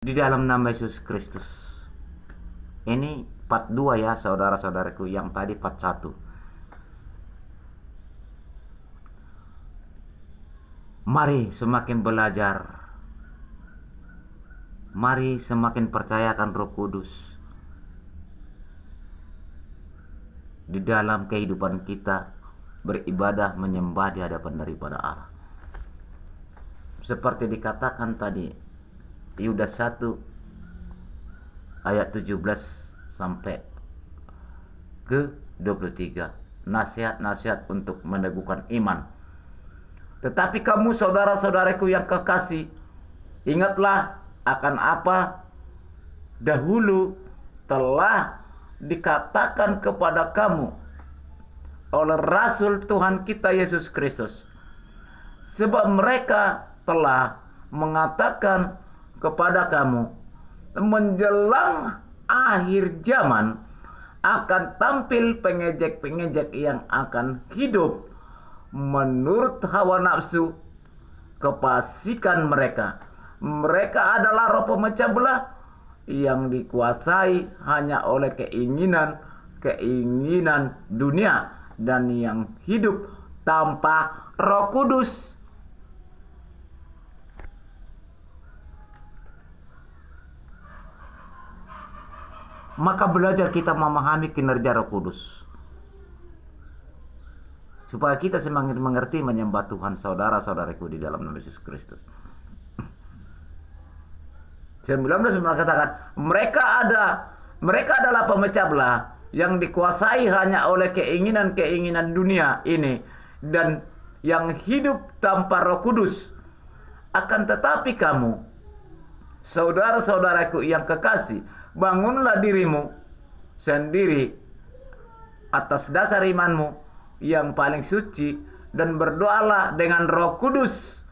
di dalam nama Yesus Kristus. Ini part 2 ya saudara-saudaraku, yang tadi part 1. Mari semakin belajar. Mari semakin percayakan Roh Kudus di dalam kehidupan kita beribadah menyembah di hadapan daripada Allah. Seperti dikatakan tadi, Yudas 1 ayat 17 sampai ke 23. Nasihat-nasihat untuk meneguhkan iman. Tetapi kamu saudara-saudaraku yang kekasih, ingatlah akan apa dahulu telah dikatakan kepada kamu oleh Rasul Tuhan kita Yesus Kristus. Sebab mereka telah mengatakan kepada kamu, menjelang akhir zaman akan tampil pengejek-pengejek yang akan hidup menurut hawa nafsu kefasikan mereka. Mereka adalah roh pemecah belah yang dikuasai hanya oleh keinginan dunia dan yang hidup tanpa Roh Kudus. Maka belajar kita memahami kinerja Roh Kudus, supaya kita semakin mengerti menyembah Tuhan saudara-saudaraku di dalam nama Yesus Kristus. 19 mengatakan mereka adalah pemecah belah yang dikuasai hanya oleh keinginan-keinginan dunia ini dan yang hidup tanpa Roh Kudus. Akan tetapi kamu, saudara-saudaraku yang kekasih, bangunlah dirimu sendiri atas dasar imanmu yang paling suci dan berdoalah dengan Roh Kudus.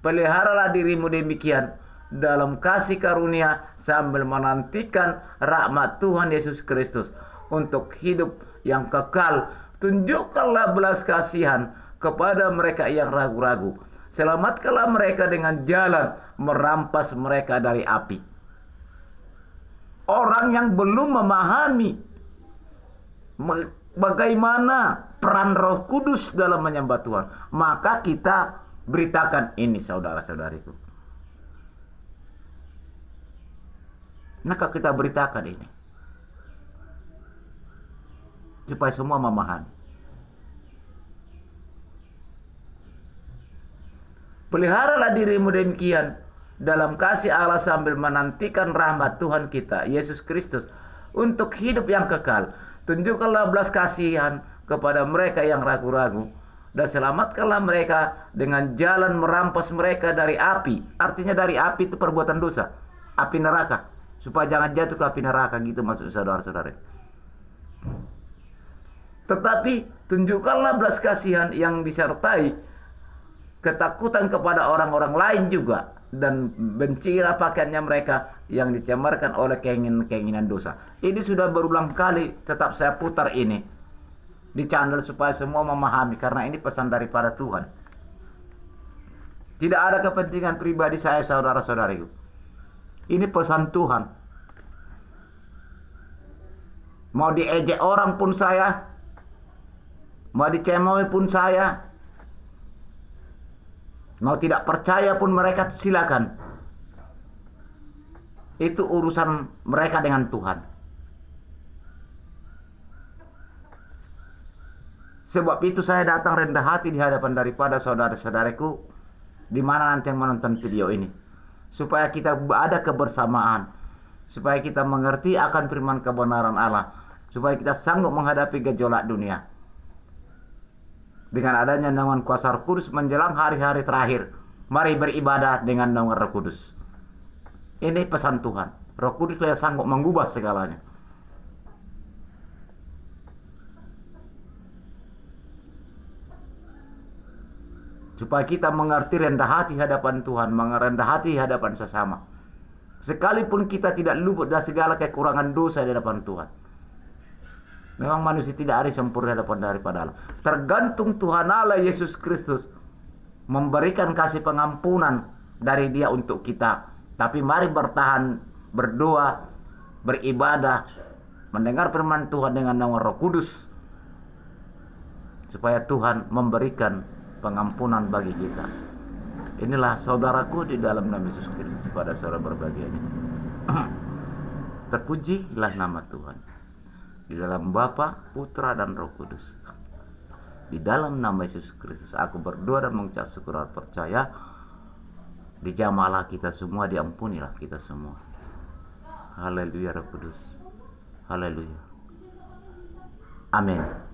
Peliharalah dirimu demikian dalam kasih karunia sambil menantikan rahmat Tuhan Yesus Kristus untuk hidup yang kekal. Tunjukkanlah belas kasihan kepada mereka yang ragu-ragu. Selamatkanlah mereka dengan jalan merampas mereka dari api. Orang yang belum memahami bagaimana peran Roh Kudus dalam menyembah Tuhan, maka kita beritakan ini saudara-saudariku. Maka kita beritakan ini supaya semua memahami. Peliharalah dirimu demikian dalam kasih Allah sambil menantikan rahmat Tuhan kita Yesus Kristus untuk hidup yang kekal. Tunjukkanlah belas kasihan kepada mereka yang ragu-ragu dan selamatkanlah mereka dengan jalan merampas mereka dari api. Artinya dari api itu perbuatan dosa, api neraka, supaya jangan jatuh ke api neraka, gitu maksud saudara-saudara. Tetapi tunjukkanlah belas kasihan yang disertai ketakutan kepada orang-orang lain juga, dan bencilah pakaiannya mereka yang dicemarkan oleh keinginan dosa. Ini sudah berulang kali, tetap saya putar ini di channel supaya semua memahami, karena ini pesan daripada Tuhan. Tidak ada kepentingan pribadi saya, saudara-saudariku. Ini pesan Tuhan. Mau diejek orang pun saya, mau dicemoohi pun saya, mau tidak percaya pun mereka, silakan. Itu urusan mereka dengan Tuhan. Sebab itu saya datang rendah hati di hadapan daripada saudara-saudaraku, di mana nanti yang menonton video ini, supaya kita ada kebersamaan, supaya kita mengerti akan firman kebenaran Allah, supaya kita sanggup menghadapi gejolak dunia. Dengan adanya naungan kuasa Roh Kudus menjelang hari-hari terakhir, mari beribadah dengan naungan Roh Kudus. Ini pesan Tuhan. Roh Kudus yang sanggup mengubah segalanya. Supaya kita mengerti rendah hati hadapan Tuhan, rendah hati hadapan sesama. Sekalipun kita tidak luput dari segala kekurangan dosa di hadapan Tuhan. Memang manusia tidak ada sempurna daripada Allah. Tergantung Tuhan Allah Yesus Kristus memberikan kasih pengampunan dari Dia untuk kita Tapi mari bertahan, berdoa, beribadah, mendengar firman Tuhan dengan nama Roh Kudus, supaya Tuhan memberikan pengampunan bagi kita. Inilah saudaraku di dalam nama Yesus Kristus pada saudara berbahagia ini. Terpujilah nama Tuhan. Di dalam Bapa, Putra, dan Roh Kudus. Di dalam nama Yesus Kristus aku berdoa dan mengucap syukur dan percaya. Dijamalah kita semua, diampunilah kita semua. Haleluya Roh Kudus. Haleluya. Amin.